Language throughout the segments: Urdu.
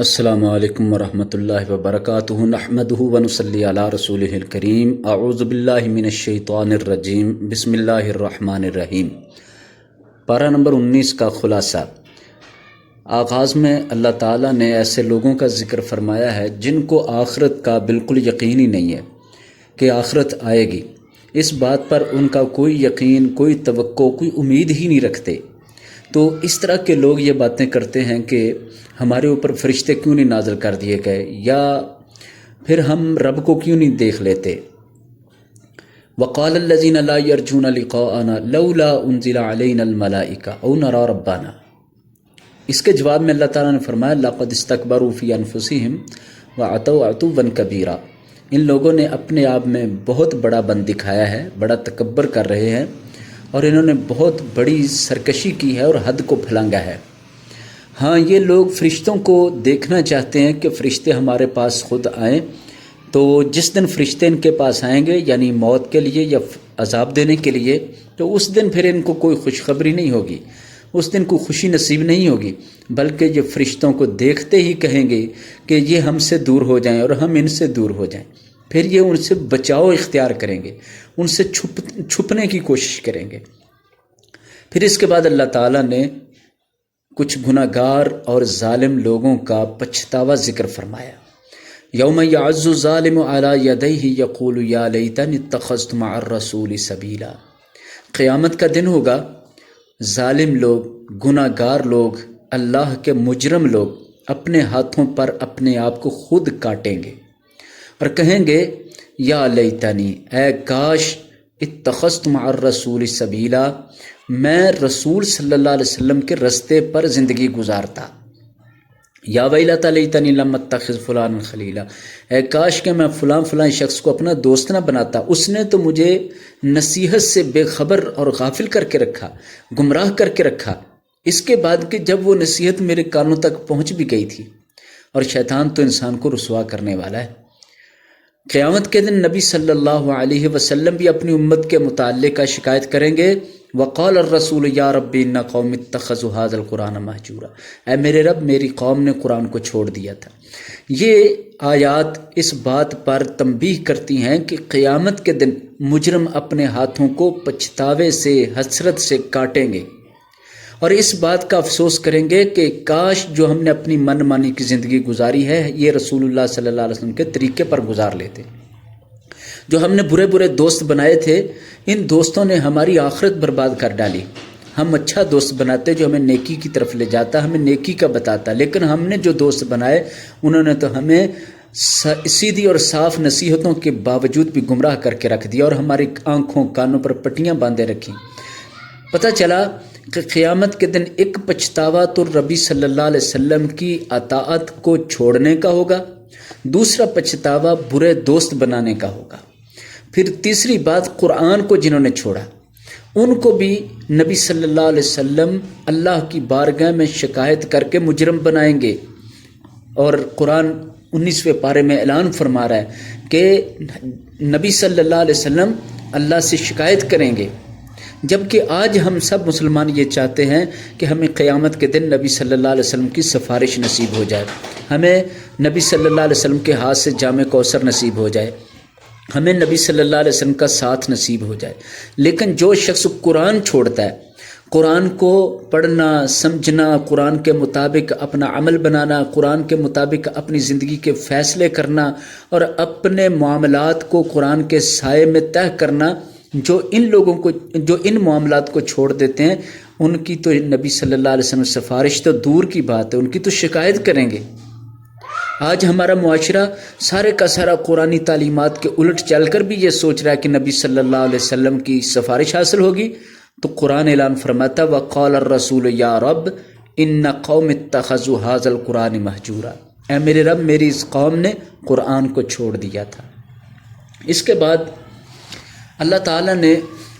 السلام علیکم ورحمۃ اللہ وبرکاتہ نحمدہ ونصلی علی رسولہ الکریم اعوذ باللہ من الشیطان الرجیم بسم اللہ الرحمن الرحیم۔ پارہ نمبر 19 کا خلاصہ۔ آغاز میں اللہ تعالیٰ نے ایسے لوگوں کا ذکر فرمایا ہے جن کو آخرت کا بالکل یقین ہی نہیں ہے کہ آخرت آئے گی۔ اس بات پر ان کا کوئی یقین، کوئی توقع، کوئی امید ہی نہیں رکھتے۔ تو اس طرح کے لوگ یہ باتیں کرتے ہیں کہ ہمارے اوپر فرشتے کیوں نہیں نازل کر دیے گئے، یا پھر ہم رب کو کیوں نہیں دیکھ لیتے۔ وقال الذین لا یرجون لقاءنا لولا انزل علینا الملائکہ او نری ربنا۔ اس کے جواب میں اللہ تعالیٰ نے فرمایا لقد استکبروا فی انفسہم وعتوا عتوا کبیرا۔ ان لوگوں نے اپنے آپ میں بہت بڑا بن دکھایا ہے، بڑا تکبر کر رہے ہیں، اور انہوں نے بہت بڑی سرکشی کی ہے اور حد کو پھلانگا ہے۔ ہاں، یہ لوگ فرشتوں کو دیکھنا چاہتے ہیں کہ فرشتے ہمارے پاس خود آئیں، تو جس دن فرشتے ان کے پاس آئیں گے، یعنی موت کے لیے یا عذاب دینے کے لیے، تو اس دن پھر ان کو کوئی خوشخبری نہیں ہوگی، اس دن کوئی خوشی نصیب نہیں ہوگی، بلکہ یہ فرشتوں کو دیکھتے ہی کہیں گے کہ یہ ہم سے دور ہو جائیں اور ہم ان سے دور ہو جائیں۔ پھر یہ ان سے بچاؤ اختیار کریں گے، ان سے چھپنے کی کوشش کریں گے۔ پھر اس کے بعد اللہ تعالیٰ نے کچھ گناہگار اور ظالم لوگوں کا پچھتاوا ذکر فرمایا۔ یوم یعض الظالم علی یدیہ یقول یا لیتنی اتخذت مع الرسول سبیلا۔ قیامت کا دن ہوگا، ظالم لوگ، گناہگار لوگ، اللہ کے مجرم لوگ اپنے ہاتھوں پر اپنے آپ کو خود کاٹیں گے اور کہیں گے یا لیتنی، اے کاش، اتخذت مع الرسول سبیلا، میں رسول صلی اللہ علیہ وسلم کے رستے پر زندگی گزارتا۔ یا ویلتى لیتنی لم اتخذ فلانا خلیلا، اے کاش کہ میں فلاں شخص کو اپنا دوست نہ بناتا، اس نے تو مجھے نصیحت سے بے خبر اور غافل کر کے رکھا، گمراہ کر کے رکھا، اس کے بعد کہ جب وہ نصیحت میرے کانوں تک پہنچ بھی گئی تھی۔ اور شیطان تو انسان کو رسوا کرنے والا ہے۔ قیامت کے دن نبی صلی اللہ علیہ وسلم بھی اپنی امت کے متعلق شکایت کریں گے۔ وقال الرسول یا رب ان قوم اتخذوا هذا القرآن مہجورا، اے میرے رب، میری قوم نے قرآن کو چھوڑ دیا تھا۔ یہ آیات اس بات پر تنبیہ کرتی ہیں کہ قیامت کے دن مجرم اپنے ہاتھوں کو پچھتاوے سے، حسرت سے کاٹیں گے، اور اس بات کا افسوس کریں گے کہ کاش جو ہم نے اپنی من مانی کی زندگی گزاری ہے، یہ رسول اللہ صلی اللہ علیہ وسلم کے طریقے پر گزار لیتے۔ جو ہم نے برے برے دوست بنائے تھے، ان دوستوں نے ہماری آخرت برباد کر ڈالی۔ ہم اچھا دوست بناتے جو ہمیں نیکی کی طرف لے جاتا، ہمیں نیکی کا بتاتا، لیکن ہم نے جو دوست بنائے انہوں نے تو ہمیں سیدھی اور صاف نصیحتوں کے باوجود بھی گمراہ کر کے رکھ دیا، اور ہماری آنکھوں کانوں پر پٹیاں باندھے رکھیں۔ پتہ چلا کہ قیامت کے دن ایک پچھتاوا تو نبی صلی اللہ علیہ وسلم کی اطاعت کو چھوڑنے کا ہوگا، دوسرا پچھتاوا برے دوست بنانے کا ہوگا۔ پھر تیسری بات، قرآن کو جنہوں نے چھوڑا ان کو بھی نبی صلی اللہ علیہ وسلم اللہ کی بارگاہ میں شکایت کر کے مجرم بنائیں گے، اور قرآن 19ویں پارے میں اعلان فرما رہا ہے کہ نبی صلی اللہ علیہ وسلم اللہ سے شکایت کریں گے، جبکہ آج ہم سب مسلمان یہ چاہتے ہیں کہ ہمیں قیامت کے دن نبی صلی اللہ علیہ وسلم کی سفارش نصیب ہو جائے، ہمیں نبی صلی اللہ علیہ وسلم کے ہاتھ سے جام کوثر نصیب ہو جائے، ہمیں نبی صلی اللہ علیہ وسلم کا ساتھ نصیب ہو جائے۔ لیکن جو شخص قرآن چھوڑتا ہے، قرآن کو پڑھنا، سمجھنا، قرآن کے مطابق اپنا عمل بنانا، قرآن کے مطابق اپنی زندگی کے فیصلے کرنا، اور اپنے معاملات کو قرآن کے سائے میں طے کرنا، جو ان معاملات کو چھوڑ دیتے ہیں، ان کی تو نبی صلی اللہ علیہ وسلم سفارش تو دور کی بات ہے، ان کی تو شکایت کریں گے۔ آج ہمارا معاشرہ سارے کا سارا قرآنی تعلیمات کے الٹ چل کر بھی یہ سوچ رہا ہے کہ نبی صلی اللہ علیہ وسلم کی سفارش حاصل ہوگی، تو قرآن اعلان فرماتا وقال الرسول یا رب ان قوم اتخذوا هذا القرآن مہجورا، اے میرے رب، میری اس قوم نے قرآن کو چھوڑ دیا تھا۔ اس کے بعد اللہ تعالیٰ نے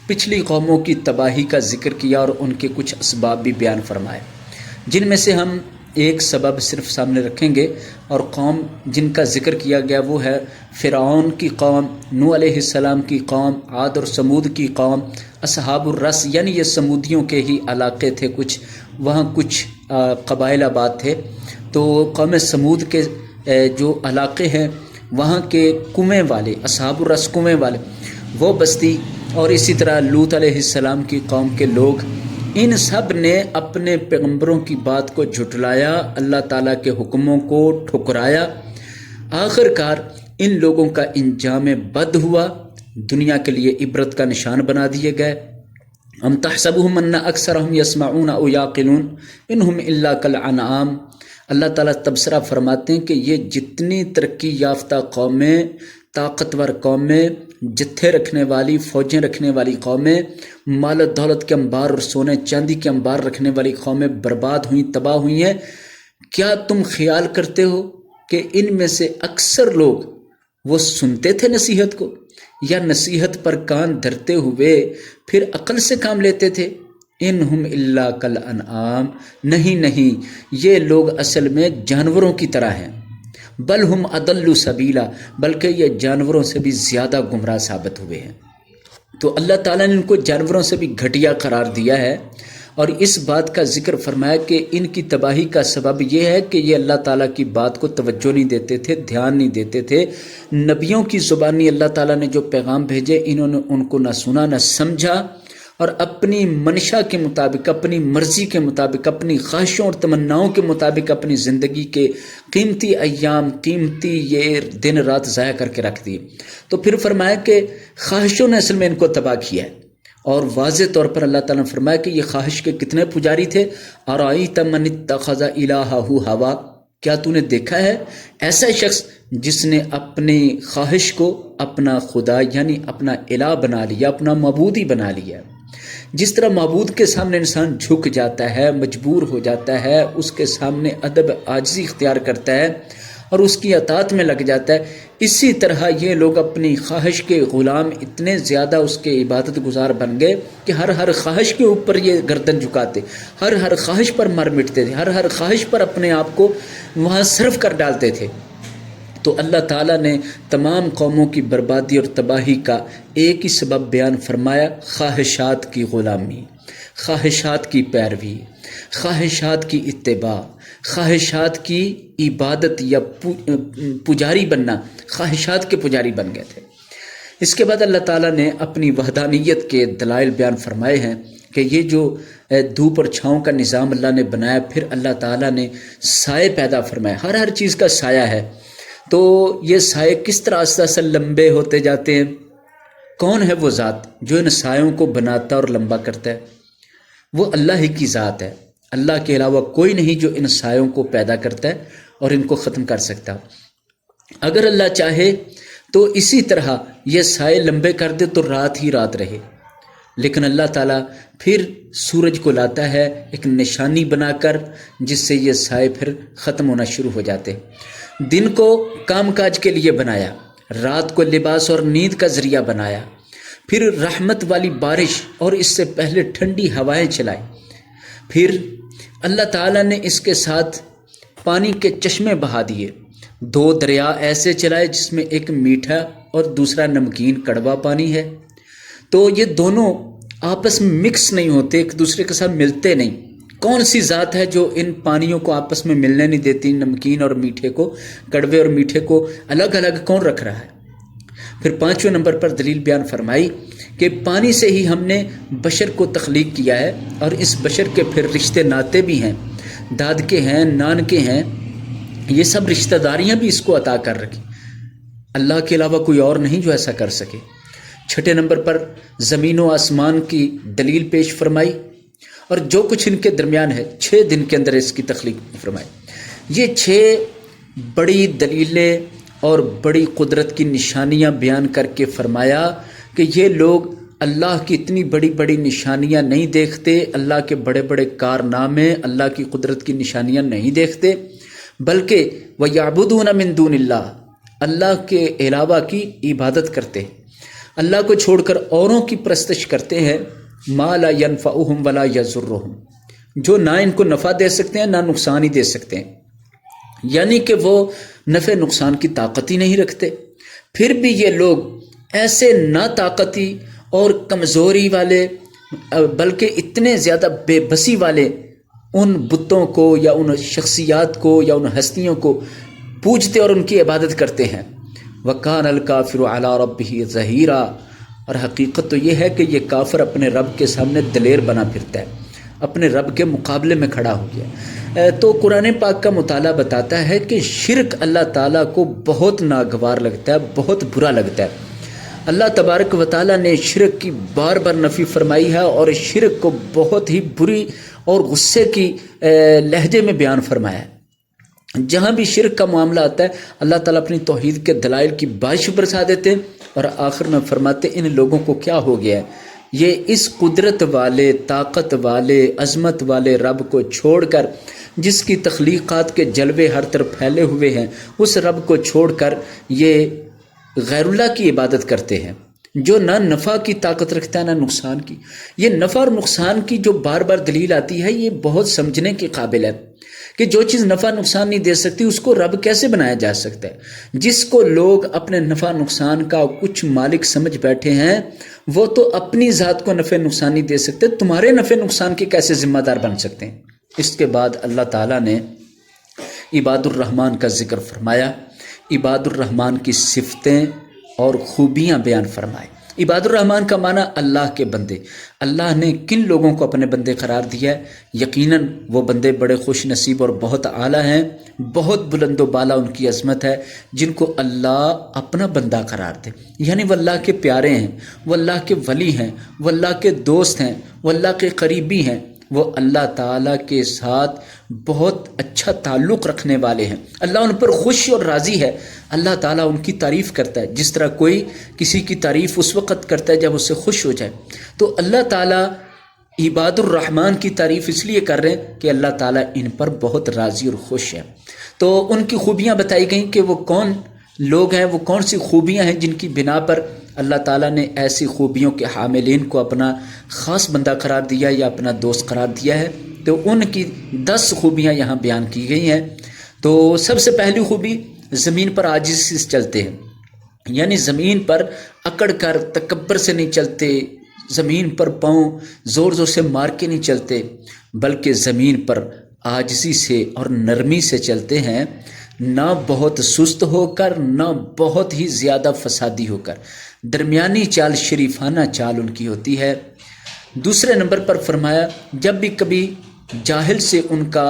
پچھلی قوموں کی تباہی کا ذکر کیا اور ان کے کچھ اسباب بھی بیان فرمائے، جن میں سے ہم ایک سبب صرف سامنے رکھیں گے، اور قوم جن کا ذکر کیا گیا وہ ہے فرعون کی قوم، نوح علیہ السلام کی قوم، عاد اور سمود کی قوم، اصحاب الرس، یعنی یہ سمودیوں کے ہی علاقے تھے، وہاں کچھ قبائل آباد تھے، تو قوم سمود کے جو علاقے ہیں وہاں کے کنویں والے، اصحاب الرس کنویں والے، وہ بستی، اور اسی طرح لوط علیہ السلام کی قوم کے لوگ، ان سب نے اپنے پیغمبروں کی بات کو جھٹلایا، اللہ تعالیٰ کے حکموں کو ٹھکرایا۔ آخر کار ان لوگوں کا انجام بد ہوا، دنیا کے لیے عبرت کا نشان بنا دیے گئے۔ ام تحسبهم ان اکثرهم يسمعون او يعقلون انهم الا كالانعام۔ اللہ تعالیٰ تبصرہ فرماتے ہیں کہ یہ جتنی ترقی یافتہ قومیں، طاقتور قومیں، جتھے رکھنے والی، فوجیں رکھنے والی قومیں، مال و دولت کے انبار اور سونے چاندی کے انبار رکھنے والی قومیں برباد ہوئیں، تباہ ہوئی ہیں، کیا تم خیال کرتے ہو کہ ان میں سے اکثر لوگ وہ سنتے تھے نصیحت کو، یا نصیحت پر کان دھرتے ہوئے پھر عقل سے کام لیتے تھے؟ انہم الا کالانعام، نہیں، یہ لوگ اصل میں جانوروں کی طرح ہیں، بل ہم اضل سبیلا، بلکہ یہ جانوروں سے بھی زیادہ گمراہ ثابت ہوئے ہیں۔ تو اللہ تعالیٰ نے ان کو جانوروں سے بھی گھٹیا قرار دیا ہے، اور اس بات کا ذکر فرمایا کہ ان کی تباہی کا سبب یہ ہے کہ یہ اللہ تعالیٰ کی بات کو توجہ نہیں دیتے تھے، دھیان نہیں دیتے تھے۔ نبیوں کی زبانی اللہ تعالیٰ نے جو پیغام بھیجے، انہوں نے ان کو نہ سنا نہ سمجھا، اور اپنی منشا کے مطابق، اپنی مرضی کے مطابق، اپنی خواہشوں اور تمناؤں کے مطابق اپنی زندگی کے قیمتی ایام، قیمتی یہ دن رات ضائع کر کے رکھ دیے۔ تو پھر فرمایا کہ خواہشوں نے اصل میں ان کو تباہ کیا ہے، اور واضح طور پر اللہ تعالیٰ نے فرمایا کہ یہ خواہش کے کتنے پجاری تھے۔ ارأیت من اتخذ الہہ ہوا، کیا تو نے دیکھا ہے ایسا شخص جس نے اپنی خواہش کو اپنا خدا یعنی اپنا الہ بنا لیا، اپنا معبود ہی بنا لیا؟ جس طرح معبود کے سامنے انسان جھک جاتا ہے، مجبور ہو جاتا ہے، اس کے سامنے ادب عاجزی اختیار کرتا ہے اور اس کی اطاعت میں لگ جاتا ہے، اسی طرح یہ لوگ اپنی خواہش کے غلام اتنے زیادہ اس کے عبادت گزار بن گئے کہ ہر خواہش کے اوپر یہ گردن جھکاتے، ہر خواہش پر مر مٹتے تھے، ہر خواہش پر اپنے آپ کو وہاں صرف کر ڈالتے تھے۔ تو اللہ تعالیٰ نے تمام قوموں کی بربادی اور تباہی کا ایک ہی سبب بیان فرمایا، خواہشات کی غلامی، خواہشات کی پیروی، خواہشات کی اتباع، خواہشات کی عبادت یا پجاری بننا، خواہشات کے پجاری بن گئے تھے۔ اس کے بعد اللہ تعالیٰ نے اپنی وحدانیت کے دلائل بیان فرمائے ہیں کہ یہ جو دھوپ اور چھاؤں کا نظام اللہ نے بنایا، پھر اللہ تعالیٰ نے سائے پیدا فرمائے، ہر چیز کا سایہ ہے، تو یہ سائے کس طرح آہستہ آہستہ لمبے ہوتے جاتے ہیں؟ کون ہے وہ ذات جو ان سایوں کو بناتا اور لمبا کرتا ہے؟ وہ اللہ ہی کی ذات ہے، اللہ کے علاوہ کوئی نہیں جو ان سایوں کو پیدا کرتا ہے اور ان کو ختم کر سکتا۔ اگر اللہ چاہے تو اسی طرح یہ سائے لمبے کر دے تو رات ہی رات رہے، لیکن اللہ تعالیٰ پھر سورج کو لاتا ہے ایک نشانی بنا کر، جس سے یہ سائے پھر ختم ہونا شروع ہو جاتے۔ دن کو کام کاج کے لیے بنایا، رات کو لباس اور نیند کا ذریعہ بنایا، پھر رحمت والی بارش اور اس سے پہلے ٹھنڈی ہوائیں چلائی، پھر اللہ تعالیٰ نے اس کے ساتھ پانی کے چشمے بہا دیے، 2 دریا ایسے چلائے جس میں ایک میٹھا اور دوسرا نمکین کڑوا پانی ہے، تو یہ دونوں آپس میں مکس نہیں ہوتے، ایک دوسرے کے ساتھ ملتے نہیں۔ کون سی ذات ہے جو ان پانیوں کو آپس میں ملنے نہیں دیتی؟ نمکین اور میٹھے کو، کڑوے اور میٹھے کو الگ الگ کون رکھ رہا ہے؟ پھر 5ویں نمبر پر دلیل بیان فرمائی کہ پانی سے ہی ہم نے بشر کو تخلیق کیا ہے، اور اس بشر کے پھر رشتے ناتے بھی ہیں، داد کے ہیں، نان کے ہیں، یہ سب رشتہ داریاں بھی اس کو عطا کر رکھی، اللہ کے علاوہ کوئی اور نہیں جو ایسا کر سکے۔ 6 نمبر پر زمین و آسمان کی دلیل پیش فرمائی، اور جو کچھ ان کے درمیان ہے 6 دن کے اندر اس کی تخلیق فرمائی۔ یہ 6 بڑی دلیلیں اور بڑی قدرت کی نشانیاں بیان کر کے فرمایا کہ یہ لوگ اللہ کی اتنی بڑی بڑی نشانیاں نہیں دیکھتے، اللہ کے بڑے بڑے کارنامے، اللہ کی قدرت کی نشانیاں نہیں دیکھتے، بلکہ وَيَعْبُدُونَ مِن دُونِ اللَّهِ، اللہ کے علاوہ کی عبادت کرتے ہیں، اللہ کو چھوڑ کر اوروں کی پرستش کرتے ہیں، مَا لَا يَنْفَعُهُمْ وَلَا يَضُرُّهُمْ، جو نہ ان کو نفع دے سکتے ہیں نہ نقصان ہی دے سکتے ہیں، یعنی کہ وہ نفع نقصان کی طاقت ہی نہیں رکھتے۔ پھر بھی یہ لوگ ایسے نا طاقتی اور کمزوری والے، بلکہ اتنے زیادہ بے بسی والے ان بتوں کو یا ان شخصیات کو یا ان ہستیوں کو پوجتے اور ان کی عبادت کرتے ہیں۔ وَكَانَ الْكَافِرُ عَلَىٰ رَبِّهِ ظَهِيرًا، اور حقیقت تو یہ ہے کہ یہ کافر اپنے رب کے سامنے دلیر بنا پھرتا ہے، اپنے رب کے مقابلے میں کھڑا ہو گیا۔ تو قرآن پاک کا مطالعہ بتاتا ہے کہ شرک اللہ تعالیٰ کو بہت ناگوار لگتا ہے، بہت برا لگتا ہے۔ اللہ تبارک و تعالیٰ نے شرک کی بار بار نفی فرمائی ہے اور شرک کو بہت ہی بری اور غصے کی لہجے میں بیان فرمایا ہے۔ جہاں بھی شرک کا معاملہ آتا ہے اللہ تعالیٰ اپنی توحید کے دلائل کی بارش برسا دیتے ہیں اور آخر میں فرماتے ہیں ان لوگوں کو کیا ہو گیا ہے، یہ اس قدرت والے، طاقت والے، عظمت والے رب کو چھوڑ کر، جس کی تخلیقات کے جلوے ہر طرف پھیلے ہوئے ہیں، اس رب کو چھوڑ کر یہ غیر اللہ کی عبادت کرتے ہیں جو نہ نفع کی طاقت رکھتا ہے نہ نقصان کی۔ یہ نفع اور نقصان کی جو بار بار دلیل آتی ہے یہ بہت سمجھنے کے قابل ہے کہ جو چیز نفع نقصان نہیں دے سکتی اس کو رب کیسے بنایا جا سکتا ہے۔ جس کو لوگ اپنے نفع نقصان کا کچھ مالک سمجھ بیٹھے ہیں وہ تو اپنی ذات کو نفع نقصان نہیں دے سکتے، تمہارے نفع نقصان کے کیسے ذمہ دار بن سکتے ہیں۔ اس کے بعد اللہ تعالیٰ نے عباد الرحمن کا ذکر فرمایا، عباد الرحمن کی صفتیں اور خوبیاں بیان فرمائے۔ عباد الرحمن کا معنی اللہ کے بندے۔ اللہ نے کن لوگوں کو اپنے بندے قرار دیا ہے؟ یقیناً وہ بندے بڑے خوش نصیب اور بہت اعلیٰ ہیں، بہت بلند و بالا ان کی عظمت ہے جن کو اللہ اپنا بندہ قرار دے، یعنی وہ اللہ کے پیارے ہیں، وہ اللہ کے ولی ہیں، وہ اللہ کے دوست ہیں، وہ اللہ کے قریبی ہیں، وہ اللہ تعالیٰ کے ساتھ بہت اچھا تعلق رکھنے والے ہیں، اللہ ان پر خوش اور راضی ہے، اللہ تعالیٰ ان کی تعریف کرتا ہے جس طرح کوئی کسی کی تعریف اس وقت کرتا ہے جب اس سے خوش ہو جائے۔ تو اللہ تعالیٰ عباد الرحمن کی تعریف اس لیے کر رہے ہیں کہ اللہ تعالیٰ ان پر بہت راضی اور خوش ہے۔ تو ان کی خوبیاں بتائی گئیں کہ وہ کون لوگ ہیں، وہ کون سی خوبیاں ہیں جن کی بنا پر اللہ تعالیٰ نے ایسی خوبیوں کے حاملین کو اپنا خاص بندہ قرار دیا یا اپنا دوست قرار دیا ہے۔ تو ان کی 10 خوبیاں یہاں بیان کی گئی ہیں۔ تو سب سے پہلی خوبی زمین پر عاجزی سے چلتے ہیں، یعنی زمین پر اکڑ کر تکبر سے نہیں چلتے، زمین پر پاؤں زور زور سے مار کے نہیں چلتے، بلکہ زمین پر عاجزی سے اور نرمی سے چلتے ہیں، نہ بہت سست ہو کر نہ بہت ہی زیادہ فسادی ہو کر، درمیانی چال، شریفانہ چال ان کی ہوتی ہے۔ دوسرے نمبر پر فرمایا جب بھی کبھی جاہل سے ان کا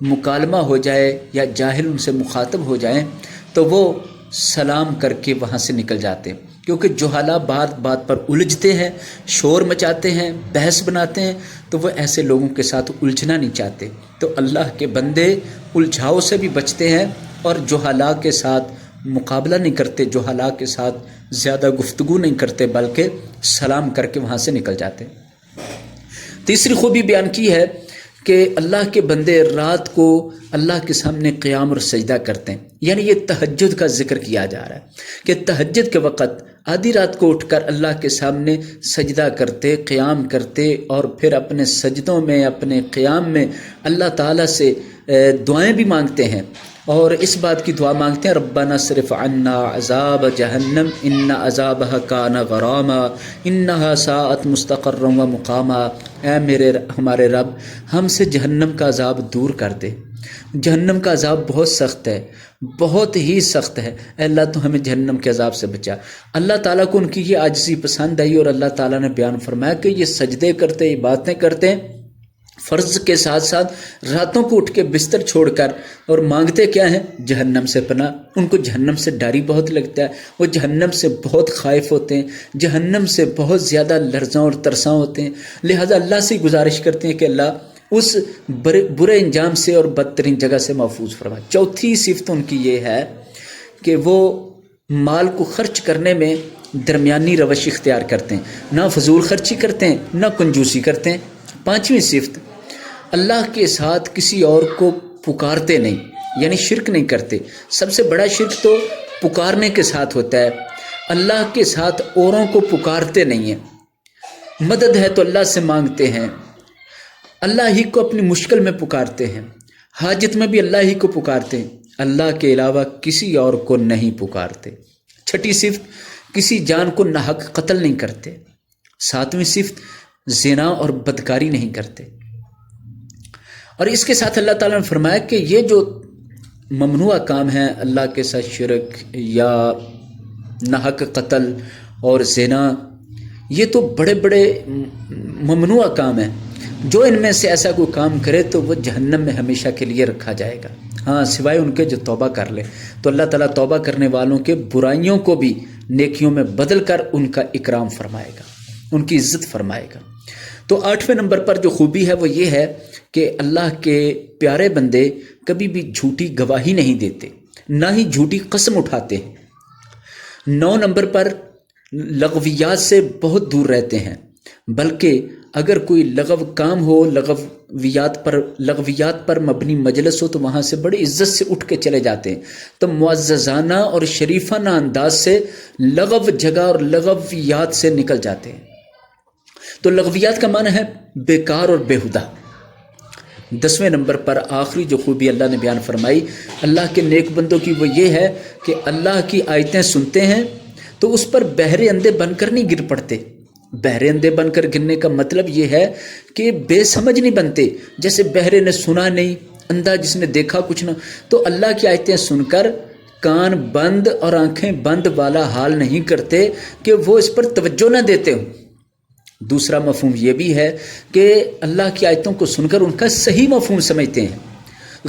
مکالمہ ہو جائے یا جاہل ان سے مخاطب ہو جائیں تو وہ سلام کر کے وہاں سے نکل جاتے ہیں، کیونکہ جہالا بات بات پر الجھتے ہیں، شور مچاتے ہیں، بحث بناتے ہیں، تو وہ ایسے لوگوں کے ساتھ الجھنا نہیں چاہتے۔ تو اللہ کے بندے الجھاؤ سے بھی بچتے ہیں اور جہالا کے ساتھ مقابلہ نہیں کرتے، جہالا کے ساتھ زیادہ گفتگو نہیں کرتے، بلکہ سلام کر کے وہاں سے نکل جاتے ہیں۔ تیسری خوبی بیان کی ہے کہ اللہ کے بندے رات کو اللہ کے سامنے قیام اور سجدہ کرتے ہیں، یعنی یہ تہجد کا ذکر کیا جا رہا ہے کہ تہجد کے وقت آدھی رات کو اٹھ کر اللہ کے سامنے سجدہ کرتے، قیام کرتے اور پھر اپنے سجدوں میں، اپنے قیام میں اللہ تعالیٰ سے دعائیں بھی مانگتے ہیں اور اس بات کی دعا مانگتے ہیں ربنا اصرف عنا عذاب جہنم ان عذابها کان غراما انہا ساءت مستقرا و مقاما۔ اے ہمارے رب ہم سے جہنم کا عذاب دور کر دے، جہنم کا عذاب بہت سخت ہے، بہت ہی سخت ہے، اے اللہ تو ہمیں جہنم کے عذاب سے بچا۔ اللہ تعالیٰ کو ان کی یہ عاجزی پسند آئی اور اللہ تعالیٰ نے بیان فرمایا کہ یہ سجدے کرتے، عبادتیں کرتے ہیں، فرض کے ساتھ ساتھ راتوں کو اٹھ کے بستر چھوڑ کر، اور مانگتے کیا ہیں؟ جہنم سے پناہ۔ ان کو جہنم سے ڈر بہت لگتا ہے، وہ جہنم سے بہت خائف ہوتے ہیں، جہنم سے بہت زیادہ لرزاں اور ترساں ہوتے ہیں، لہذا اللہ سے گزارش کرتے ہیں کہ اللہ اس برے انجام سے اور بدترین جگہ سے محفوظ فرما۔ چوتھی صفت ان کی یہ ہے کہ وہ مال کو خرچ کرنے میں درمیانی روش اختیار کرتے ہیں، نہ فضول خرچی کرتے ہیں نہ کنجوسی کرتے ہیں۔ پانچویں صفت اللہ کے ساتھ کسی اور کو پکارتے نہیں، یعنی شرک نہیں کرتے۔ سب سے بڑا شرک تو پکارنے کے ساتھ ہوتا ہے، اللہ کے ساتھ اوروں کو پکارتے نہیں ہیں۔ مدد ہے تو اللہ سے مانگتے ہیں، اللہ ہی کو اپنی مشکل میں پکارتے ہیں، حاجت میں بھی اللہ ہی کو پکارتے ہیں، اللہ کے علاوہ کسی اور کو نہیں پکارتے۔ چھٹی صفت کسی جان کو ناحق قتل نہیں کرتے۔ ساتویں صفت زنا اور بدکاری نہیں کرتے۔ اور اس کے ساتھ اللہ تعالیٰ نے فرمایا کہ یہ جو ممنوع کام ہیں، اللہ کے ساتھ شرک یا ناحق قتل اور زنا، یہ تو بڑے بڑے ممنوع کام ہیں. جو ان میں سے ایسا کوئی کام کرے تو وہ جہنم میں ہمیشہ کے لیے رکھا جائے گا، ہاں سوائے ان کے جو توبہ کر لے. تو اللہ تعالیٰ توبہ کرنے والوں کے برائیوں کو بھی نیکیوں میں بدل کر ان کا اکرام فرمائے گا، ان کی عزت فرمائے گا. تو 8ویں نمبر پر جو خوبی ہے وہ یہ ہے کہ اللہ کے پیارے بندے کبھی بھی جھوٹی گواہی نہیں دیتے، نہ ہی جھوٹی قسم اٹھاتے ہیں. 9 نمبر پر لغویات سے بہت دور رہتے ہیں، بلکہ اگر کوئی لغو کام ہو، لغویات پر مبنی مجلس ہو تو وہاں سے بڑی عزت سے اٹھ کے چلے جاتے ہیں. تو معززانہ اور شریفانہ انداز سے لغو جگہ اور لغویات سے نکل جاتے ہیں. تو لغویات کا معنی ہے بیکار اور بیہودہ. 10ویں نمبر پر آخری جو خوبی اللہ نے بیان فرمائی اللہ کے نیک بندوں کی وہ یہ ہے کہ اللہ کی آیتیں سنتے ہیں تو اس پر بہرے اندھے بن کر نہیں گر پڑتے. بہرے اندھے بن کر گرنے کا مطلب یہ ہے کہ بے سمجھ نہیں بنتے، جیسے بہرے نے سنا نہیں، اندھا جس نے دیکھا کچھ نہ. تو اللہ کی آیتیں سن کر کان بند اور آنکھیں بند والا حال نہیں کرتے کہ وہ اس پر توجہ نہ دیتے ہوں. دوسرا مفہوم یہ بھی ہے کہ اللہ کی آیتوں کو سن کر ان کا صحیح مفہوم سمجھتے ہیں،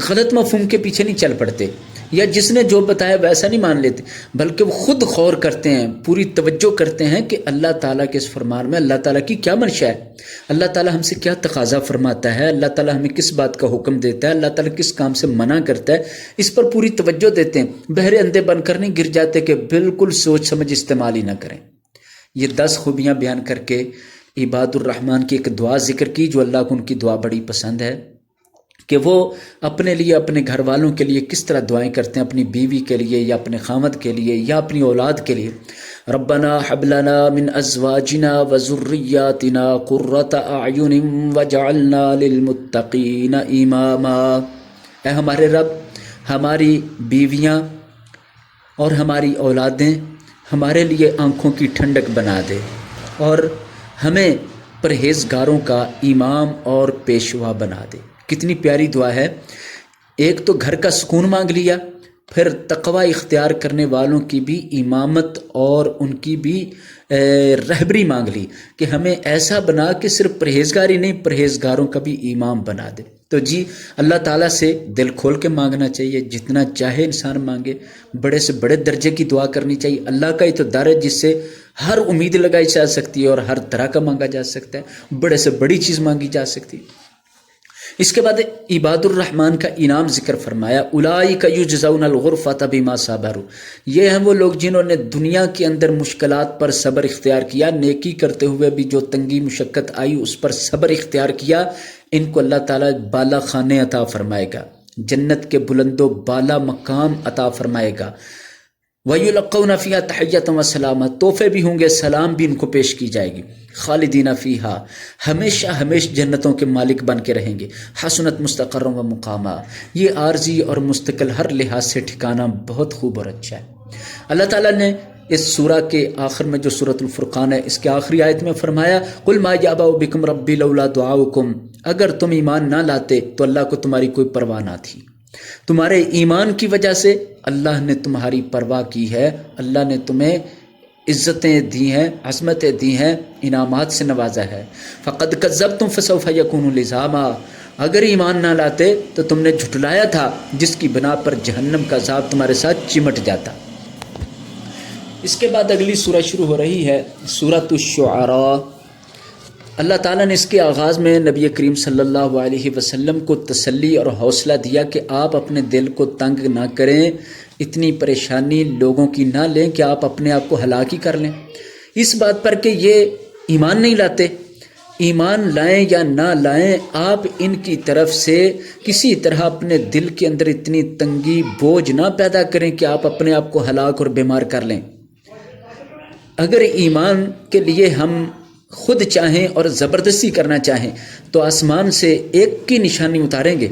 غلط مفہوم کے پیچھے نہیں چل پڑتے، یا جس نے جو بتایا ویسا نہیں مان لیتے، بلکہ وہ خود غور کرتے ہیں، پوری توجہ کرتے ہیں کہ اللہ تعالیٰ کے اس فرمان میں اللہ تعالیٰ کی کیا منشا ہے، اللہ تعالیٰ ہم سے کیا تقاضا فرماتا ہے، اللہ تعالیٰ ہمیں کس بات کا حکم دیتا ہے، اللہ تعالیٰ کس کام سے منع کرتا ہے. اس پر پوری توجہ دیتے ہیں، بہرے اندھے بن کر نہیں گر جاتے کہ بالکل سوچ سمجھ استعمال ہی نہ کریں. یہ 10 خوبیاں بیان کر کے عباد الرحمن کی ایک دعا ذکر کی جو اللہ کو ان کی دعا بڑی پسند ہے کہ وہ اپنے لیے، اپنے گھر والوں کے لیے کس طرح دعائیں کرتے ہیں، اپنی بیوی کے لیے یا اپنے خامد کے لیے یا اپنی اولاد کے لیے. ربنا حب لنا من ازواجنا وذریاتنا قرۃ اعین واجعلنا للمتقین اماما. اے ہمارے رب، ہماری بیویاں اور ہماری اولادیں ہمارے لیے آنکھوں کی ٹھنڈک بنا دے اور ہمیں پرہیزگاروں کا امام اور پیشوا بنا دے. کتنی پیاری دعا ہے. ایک تو گھر کا سکون مانگ لیا، پھر تقوی اختیار کرنے والوں کی بھی امامت اور ان کی بھی رہبری مانگ لی کہ ہمیں ایسا بنا کہ صرف پرہیزگاری نہیں، پرہیزگاروں کا بھی امام بنا دے. تو جی اللہ تعالیٰ سے دل کھول کے مانگنا چاہیے، جتنا چاہے انسان مانگے، بڑے سے بڑے درجے کی دعا کرنی چاہیے. اللہ کا ہی تو در ہے جس سے ہر امید لگائی جا سکتی ہے اور ہر طرح کا مانگا جا سکتا ہے، بڑے سے بڑی چیز مانگی جا سکتی ہے. اس کے بعد عباد الرحمن کا انعام ذکر فرمایا، اولئک یجزون الغرفۃ بما صبروا. یہ ہیں وہ لوگ جنہوں نے دنیا کے اندر مشکلات پر صبر اختیار کیا، نیکی کرتے ہوئے بھی جو تنگی مشقت آئی اس پر صبر اختیار کیا. ان کو اللہ تعالیٰ بالا خانے عطا فرمائے گا، جنت کے بلند و بالا مقام عطا فرمائے گا. وَيُلَقَّوْنَ فِيهَا تَحِيَّةً وَسَلَامًا. تحفے بھی ہوں گے، سلام بھی ان کو پیش کی جائے گی. خالدین فیہا، ہمیشہ جنتوں کے مالک بن کے رہیں گے. حسنت مستقرا و مقاما. یہ عارضی اور مستقل ہر لحاظ سے ٹھکانہ بہت خوب اور اچھا ہے. اللہ تعالیٰ نے اس سورہ کے آخر میں جو سورۃ الفرقان ہے اس کے آخری آیت میں فرمایا، قُلْ مَا يَعْبَأُ بِكُمْ رَبِّي لَوْلَا دُعَاؤُكُمْ. اگر تم ایمان نہ لاتے تو اللہ کو تمہاری کوئی پرواہ نہ تھی. تمہارے ایمان کی وجہ سے اللہ نے تمہاری پرواہ کی ہے، اللہ نے تمہیں عزتیں دی ہیں، عظمتیں دی ہیں، انعامات سے نوازا ہے. فَقَدْ كَذَّبْتُمْ فَسَوْفَ يَكُونُ لِزَامًا. اگر ایمان نہ لاتے تو تم نے جھٹلایا تھا، جس کی بنا پر جہنم کا عذاب تمہارے ساتھ چمٹ جاتا. اس کے بعد اگلی سورہ شروع ہو رہی ہے، سورۃ الشعراء. اللہ تعالیٰ نے اس کے آغاز میں نبی کریم صلی اللہ علیہ وسلم کو تسلی اور حوصلہ دیا کہ آپ اپنے دل کو تنگ نہ کریں، اتنی پریشانی لوگوں کی نہ لیں کہ آپ اپنے آپ کو ہلاک ہی کر لیں. اس بات پر کہ یہ ایمان نہیں لاتے، ایمان لائیں یا نہ لائیں، آپ ان کی طرف سے کسی طرح اپنے دل کے اندر اتنی تنگی بوجھ نہ پیدا کریں کہ آپ اپنے آپ کو ہلاک اور بیمار کر لیں. اگر ایمان کے لیے ہم خود چاہیں اور زبردستی کرنا چاہیں تو آسمان سے ایک کی نشانی اتاریں گے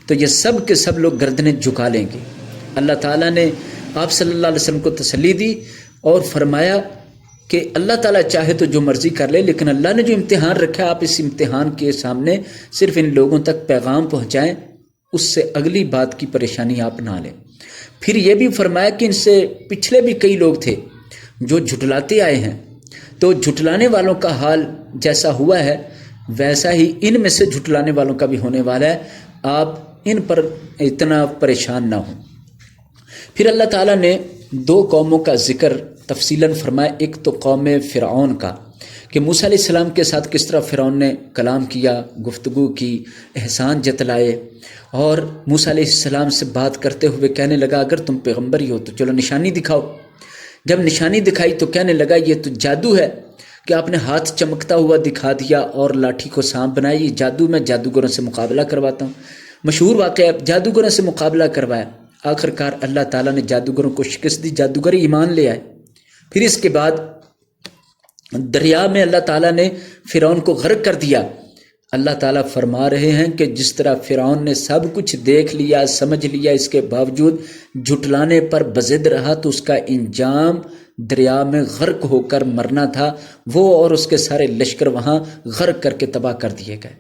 تو یہ سب کے سب لوگ گردنیں جھکا لیں گے. اللہ تعالیٰ نے آپ صلی اللہ علیہ وسلم کو تسلی دی اور فرمایا کہ اللہ تعالیٰ چاہے تو جو مرضی کر لے، لیکن اللہ نے جو امتحان رکھا ہے آپ اس امتحان کے سامنے صرف ان لوگوں تک پیغام پہنچائیں، اس سے اگلی بات کی پریشانی آپ نہ لیں۔ پھر یہ بھی فرمایا کہ ان سے پچھلے بھی کئی لوگ تھے جو جھٹلاتے آئے ہیں، تو جھٹلانے والوں کا حال جیسا ہوا ہے ویسا ہی ان میں سے جھٹلانے والوں کا بھی ہونے والا ہے، آپ ان پر اتنا پریشان نہ ہوں۔ پھر اللہ تعالیٰ نے دو قوموں کا ذکر تفصیلاً فرمایا، ایک تو قوم فرعون کا کہ موسیٰ علیہ السلام کے ساتھ کس طرح فرعون نے کلام کیا، گفتگو کی، احسان جتلائے، اور موسیٰ علیہ السلام سے بات کرتے ہوئے کہنے لگا اگر تم پیغمبر ہی ہو تو چلو نشانی دکھاؤ۔ جب نشانی دکھائی تو کہنے لگا یہ تو جادو ہے کہ آپ نے ہاتھ چمکتا ہوا دکھا دیا اور لاٹھی کو سانپ بنایا، یہ جادو، میں جادوگروں سے مقابلہ کرواتا ہوں۔ مشہور واقعہ، جادوگروں سے مقابلہ کروایا، آخر کار اللہ تعالیٰ نے جادوگروں کو شکست دی، جادوگر ایمان لے آئے۔ پھر اس کے بعد دریا میں اللہ تعالیٰ نے فرعون کو غرق کر دیا۔ اللہ تعالیٰ فرما رہے ہیں کہ جس طرح فرعون نے سب کچھ دیکھ لیا، سمجھ لیا، اس کے باوجود جھٹلانے پر بضد رہا تو اس کا انجام دریا میں غرق ہو کر مرنا تھا، وہ اور اس کے سارے لشکر وہاں غرق کر کے تباہ کر دیے گئے۔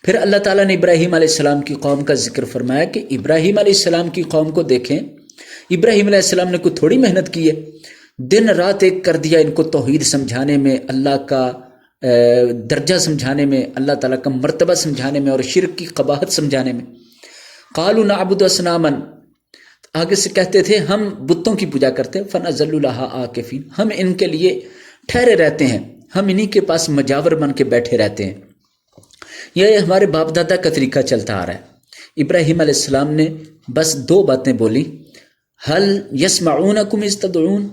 پھر اللہ تعالیٰ نے ابراہیم علیہ السلام کی قوم کا ذکر فرمایا کہ ابراہیم علیہ السلام کی قوم کو دیکھیں، ابراہیم علیہ السلام نے کوئی تھوڑی محنت کی ہے، دن رات ایک کر دیا ان کو توحید سمجھانے میں، اللہ کا درجہ سمجھانے میں، اللہ تعالیٰ کا مرتبہ سمجھانے میں اور شرک کی قباحت سمجھانے میں۔ قالوا نعبد اصناما، آگے سے کہتے تھے ہم بتوں کی پوجا کرتے، فنظل لها عاکفین، ہم ان کے لیے ٹھہرے رہتے ہیں، ہم انہی کے پاس مجاور بن کے بیٹھے رہتے ہیں۔ یہ ہمارے باپ دادا کا طریقہ چلتا آ رہا ہے۔ ابراہیم علیہ السلام نے بس دو باتیں بولی، هل يسمعونكم اذ تدعون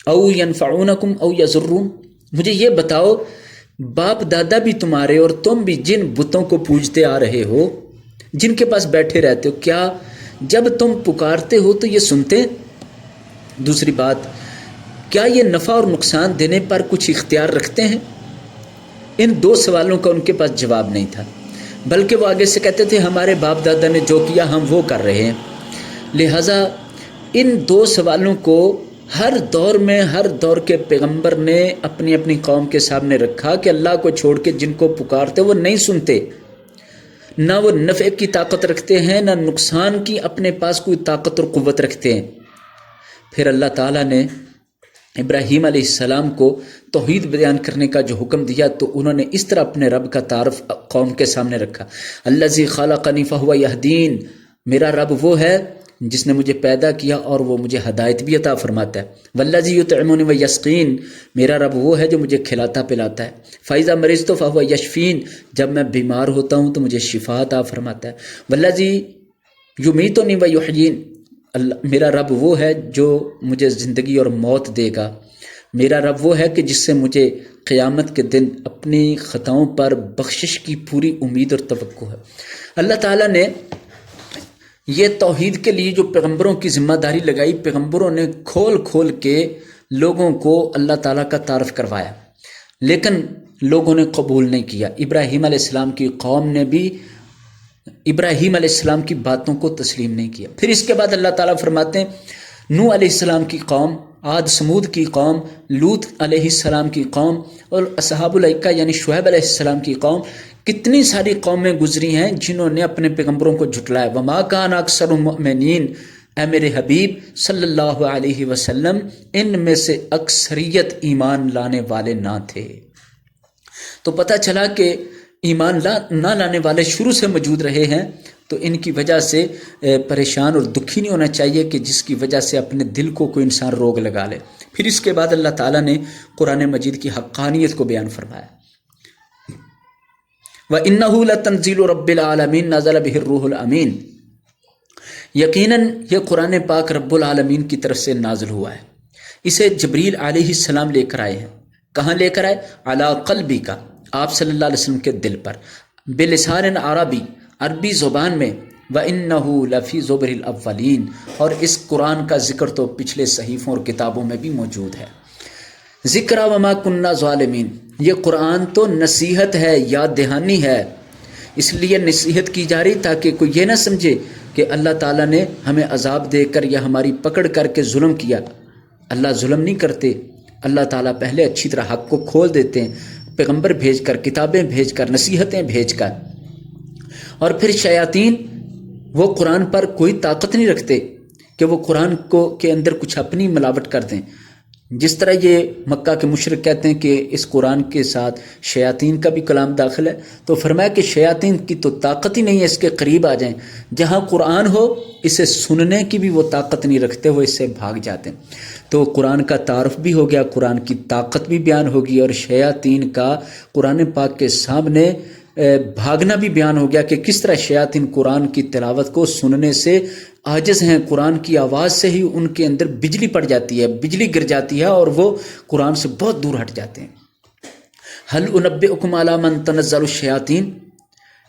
او ينفعونكم او يضرون، مجھے یہ بتاؤ باپ دادا بھی تمہارے اور تم بھی جن بتوں کو پوجتے آ رہے ہو، جن کے پاس بیٹھے رہتے ہو، کیا جب تم پکارتے ہو تو یہ سنتے؟ دوسری بات، کیا یہ نفع اور نقصان دینے پر کچھ اختیار رکھتے ہیں؟ ان دو سوالوں کا ان کے پاس جواب نہیں تھا، بلکہ وہ آگے سے کہتے تھے ہمارے باپ دادا نے جو کیا ہم وہ کر رہے ہیں۔ لہٰذا ان دو سوالوں کو ہر دور میں ہر دور کے پیغمبر نے اپنی اپنی قوم کے سامنے رکھا کہ اللہ کو چھوڑ کے جن کو پکارتے وہ نہیں سنتے، نہ وہ نفع کی طاقت رکھتے ہیں نہ نقصان کی اپنے پاس کوئی طاقت اور قوت رکھتے ہیں۔ پھر اللہ تعالیٰ نے ابراہیم علیہ السلام کو توحید بیان کرنے کا جو حکم دیا تو انہوں نے اس طرح اپنے رب کا تعارف قوم کے سامنے رکھا، الذی خلقنی فہو یہدین، میرا رب وہ ہے جس نے مجھے پیدا کیا اور وہ مجھے ہدایت بھی عطا فرماتا ہے، والذی یطعمنی ویسقین، میرا رب وہ ہے جو مجھے کھلاتا پلاتا ہے، فاذا مرضت فہو یشفین، جب میں بیمار ہوتا ہوں تو مجھے شفا عطا فرماتا ہے، والذی یمیتنی ویحیین، میرا رب وہ ہے جو مجھے زندگی اور موت دے گا، میرا رب وہ ہے کہ جس سے مجھے قیامت کے دن اپنی خطاؤں پر بخشش کی پوری امید اور توقع ہے۔ اللہ تعالیٰ نے یہ توحید کے لیے جو پیغمبروں کی ذمہ داری لگائی، پیغمبروں نے کھول کھول کے لوگوں کو اللہ تعالیٰ کا تعارف کروایا، لیکن لوگوں نے قبول نہیں کیا۔ ابراہیم علیہ السلام کی قوم نے بھی ابراہیم علیہ السلام کی باتوں کو تسلیم نہیں کیا۔ پھر اس کے بعد اللہ تعالیٰ فرماتے ہیں نوح علیہ السلام کی قوم، عاد سمود کی قوم، لوط علیہ السلام کی قوم اور اصحاب الایکہ یعنی شعیب علیہ السلام کی قوم، کتنی ساری قومیں گزری ہیں جنہوں نے اپنے پیغمبروں کو جھٹلایا۔ وما کان اکثر المؤمنین، اے میرے حبیب صلی اللہ علیہ وسلم، ان میں سے اکثریت ایمان لانے والے نہ تھے۔ تو پتہ چلا کہ ایمان نہ لانے والے شروع سے موجود رہے ہیں، تو ان کی وجہ سے پریشان اور دکھی نہیں ہونا چاہیے کہ جس کی وجہ سے اپنے دل کو کوئی انسان روگ لگا لے۔ پھر اس کے بعد اللہ تعالیٰ نے قرآن مجید کی حقانیت کو بیان فرمایا، وَإِنَّهُ لَتَنزِيلُ رَبِّ الْعَالَمِينَ نَزَلَ بِهِ الرُّوحُ الْأَمِينُ، یقیناً یہ قرآن پاک رب العالمین کی طرف سے نازل ہوا ہے، اسے جبریل علیہ السلام لے کر آئے ہیں۔ کہاں لے کر آئے؟ عَلَىٰ قَلْبِكَ، آپ صلی اللہ علیہ وسلم کے دل پر، بلسان عربی، عربی زبان میں، وَإِنَّهُ لَفِي زُبُرِ الْأَوَّلِينَ، اور اس قرآن کا ذکر تو پچھلے صحیفوں اور کتابوں میں بھی موجود ہے۔ ذکر وما کننا ظالمین، یہ قرآن تو نصیحت ہے، یاد دہانی ہے، اس لیے نصیحت کی جا رہی تاکہ کوئی یہ نہ سمجھے کہ اللہ تعالیٰ نے ہمیں عذاب دے کر یا ہماری پکڑ کر کے ظلم کیا۔ اللہ ظلم نہیں کرتے، اللہ تعالیٰ پہلے اچھی طرح حق کو کھول دیتے ہیں، پیغمبر بھیج کر، کتابیں بھیج کر، نصیحتیں بھیج کر، اور پھر شیاطین وہ قرآن پر کوئی طاقت نہیں رکھتے کہ وہ قرآن کے اندر کچھ اپنی ملاوٹ کر دیں. جس طرح یہ مکہ کے مشرک کہتے ہیں کہ اس قرآن کے ساتھ شیاطین کا بھی کلام داخل ہے، تو فرمایا کہ شیاطین کی تو طاقت ہی نہیں ہے اس کے قریب آ جائیں. جہاں قرآن ہو اسے سننے کی بھی وہ طاقت نہیں رکھتے، وہ اس سے بھاگ جاتے ہیں. تو قرآن کا تعارف بھی ہو گیا، قرآن کی طاقت بھی بیان ہوگی، اور شیاطین کا قرآن پاک کے سامنے بھاگنا بھی بیان ہو گیا کہ کس طرح شیاطین قرآن کی تلاوت کو سننے سے عاجز ہیں. قرآن کی آواز سے ہی ان کے اندر بجلی پڑ جاتی ہے، بجلی گر جاتی ہے، اور وہ قرآن سے بہت دور ہٹ جاتے ہیں. حل انبئکم علی من تنزل الشیاطین،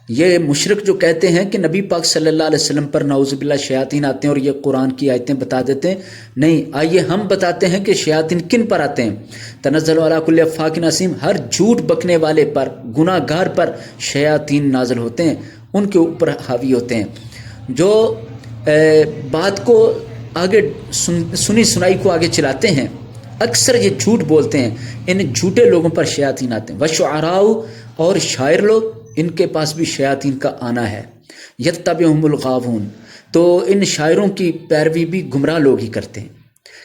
یہ مشرک جو کہتے ہیں کہ نبی پاک صلی اللہ علیہ وسلم پر نعوذ باللہ شیاطین آتے ہیں اور یہ قرآن کی آیتیں بتا دیتے ہیں، نہیں، آئیے ہم بتاتے ہیں کہ شیاطین کن پر آتے ہیں. تنزل علی کل افاک اثیم، ہر جھوٹ بکنے والے پر، گناہ گار پر شیاطین نازل ہوتے ہیں، ان کے اوپر حاوی ہوتے ہیں. جو بات کو آگے سنی سنائی کو آگے چلاتے ہیں، اکثر یہ جھوٹ بولتے ہیں، ان جھوٹے لوگوں پر شیاطین آتے ہیں. وشعراء، اور شاعر لوگ، ان کے پاس بھی شیاطین کا آنا ہے. یتبعہم الغاوون، تو ان شاعروں کی پیروی بھی گمراہ لوگ ہی کرتے ہیں.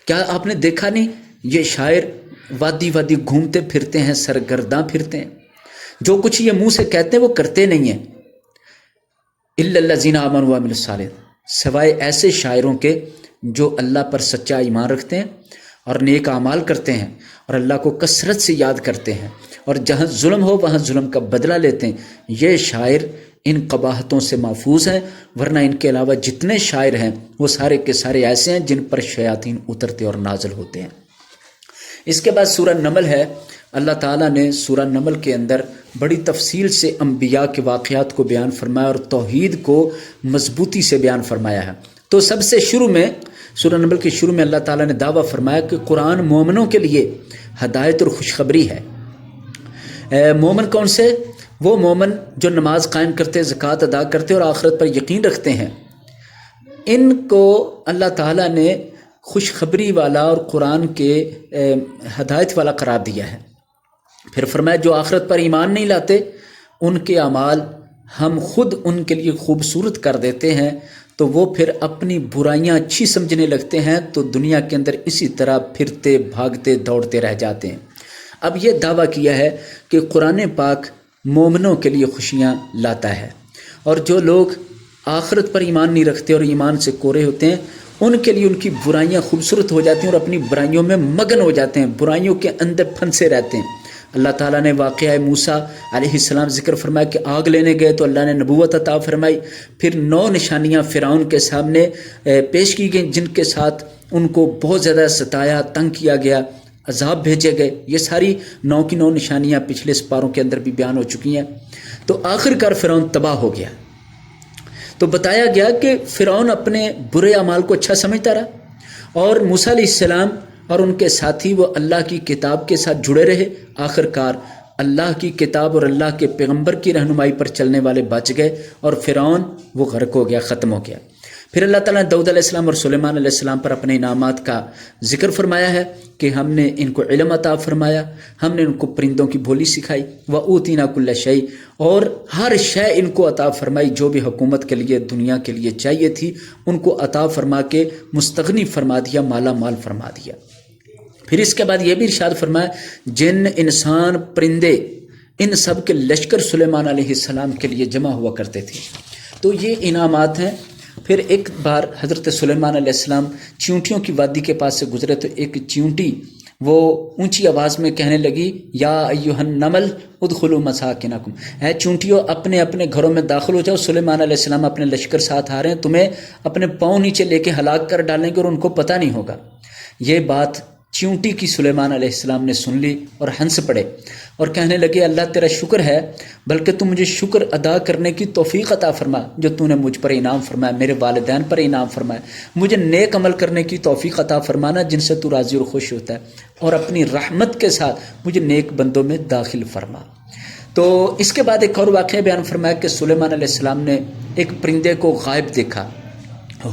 کیا آپ نے دیکھا نہیں، یہ شاعر وادی وادی گھومتے پھرتے ہیں، سرگرداں پھرتے ہیں، جو کچھ یہ منہ سے کہتے ہیں وہ کرتے نہیں ہیں. الا الذین آمنوا وعملوا الصالحات، سوائے ایسے شاعروں کے جو اللہ پر سچا ایمان رکھتے ہیں اور نیک اعمال کرتے ہیں اور اللہ کو کثرت سے یاد کرتے ہیں، اور جہاں ظلم ہو وہاں ظلم کا بدلہ لیتے ہیں. یہ شاعر ان قباحتوں سے محفوظ ہیں، ورنہ ان کے علاوہ جتنے شاعر ہیں وہ سارے کے سارے ایسے ہیں جن پر شیاطین اترتے اور نازل ہوتے ہیں. اس کے بعد سورہ نمل ہے. اللہ تعالیٰ نے سورہ نمل کے اندر بڑی تفصیل سے انبیاء کے واقعات کو بیان فرمایا اور توحید کو مضبوطی سے بیان فرمایا ہے. تو سب سے شروع میں سورہ نمل کے شروع میں اللہ تعالیٰ نے دعویٰ فرمایا کہ قرآن مومنوں کے لیے ہدایت اور خوشخبری ہے. مومن کون سے؟ وہ مومن جو نماز قائم کرتے، زکوٰۃ ادا کرتے اور آخرت پر یقین رکھتے ہیں. ان کو اللہ تعالیٰ نے خوشخبری والا اور قرآن کے ہدایت والا قرار دیا ہے. پھر فرمایا جو آخرت پر ایمان نہیں لاتے ان کے اعمال ہم خود ان کے لیے خوبصورت کر دیتے ہیں، تو وہ پھر اپنی برائیاں اچھی سمجھنے لگتے ہیں، تو دنیا کے اندر اسی طرح پھرتے بھاگتے دوڑتے رہ جاتے ہیں. اب یہ دعویٰ کیا ہے کہ قرآن پاک مومنوں کے لیے خوشیاں لاتا ہے، اور جو لوگ آخرت پر ایمان نہیں رکھتے اور ایمان سے کورے ہوتے ہیں ان کے لیے ان کی برائیاں خوبصورت ہو جاتی ہیں اور اپنی برائیوں میں مگن ہو جاتے ہیں، برائیوں کے اندر پھنسے رہتے ہیں. اللہ تعالیٰ نے واقعہ موسیٰ علیہ السلام ذکر فرمایا کہ آگ لینے گئے تو اللہ نے نبوت عطا فرمائی. پھر 9 نشانیاں فرعون کے سامنے پیش کی گئیں جن کے ساتھ ان کو بہت زیادہ ستایا، تنگ کیا گیا، عذاب بھیجے گئے. یہ ساری 9 کی 9 نشانیاں پچھلے سپاروں کے اندر بھی بیان ہو چکی ہیں. تو آخر کار فرعون تباہ ہو گیا. تو بتایا گیا کہ فرعون اپنے برے اعمال کو اچھا سمجھتا رہا، اور موسیٰ علیہ السلام اور ان کے ساتھی وہ اللہ کی کتاب کے ساتھ جڑے رہے. آخر کار اللہ کی کتاب اور اللہ کے پیغمبر کی رہنمائی پر چلنے والے بچ گئے، اور فرعون وہ غرق ہو گیا، ختم ہو گیا. پھر اللہ تعالیٰ نے داؤد علیہ السلام اور سلیمان علیہ السلام پر اپنے انعامات کا ذکر فرمایا ہے کہ ہم نے ان کو علم عطا فرمایا، ہم نے ان کو پرندوں کی بولی سکھائی، وَأُوتِينَا كُلَّ شَيْءٍ، اور ہر شے ان کو عطا فرمائی جو بھی حکومت کے لیے دنیا کے لیے چاہیے تھی ان کو عطا فرما کے مستغنی فرما دیا، مالا مال فرما دیا. پھر اس کے بعد یہ بھی ارشاد فرمایا جن، انسان، پرندے، ان سب کے لشکر سلیمان علیہ السلام کے لیے جمع ہوا کرتے تھے. تو یہ انعامات ہیں. پھر ایک بار حضرت سلیمان علیہ السلام چیونٹیوں کی وادی کے پاس سے گزرے تو ایک چیونٹی وہ اونچی آواز میں کہنے لگی یا ایھا النمل ادخلوا مساکنکم، اے چونٹیوں اپنے اپنے گھروں میں داخل ہو جاؤ، سلیمان علیہ السلام اپنے لشکر ساتھ آ رہے ہیں، تمہیں اپنے پاؤں نیچے لے کے ہلاک کر ڈالیں گے اور ان کو پتہ نہیں ہوگا. یہ بات چیونٹی کی سلیمان علیہ السلام نے سن لی اور ہنس پڑے اور کہنے لگے اللہ تیرا شکر ہے، بلکہ تو مجھے شکر ادا کرنے کی توفیق عطا فرما جو تو نے مجھ پر انعام فرمایا، میرے والدین پر انعام فرمایا. مجھے نیک عمل کرنے کی توفیق عطا فرمانا جن سے تو راضی اور خوش ہوتا ہے، اور اپنی رحمت کے ساتھ مجھے نیک بندوں میں داخل فرما. تو اس کے بعد ایک اور واقعہ بیان فرمایا کہ سلیمان علیہ السلام نے ایک پرندے کو غائب دیکھا،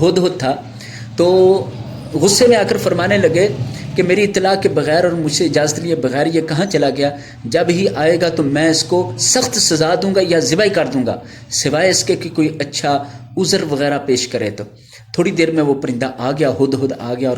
ہدہد تھا. تو غصے میں آ کر فرمانے لگے کہ کہ میری اطلاع کے بغیر اور مجھ سے اجازت لیے بغیر یہ کہاں چلا گیا؟ جب ہی آئے گا تو میں اس کو سخت سزا دوں گا یا ذبح کر دوں گا، سوائے اس کے کہ کوئی اچھا عذر وغیرہ پیش کرے۔ تو تھوڑی دیر میں وہ پرندہ آ گیا، ہدہد آ گیا اور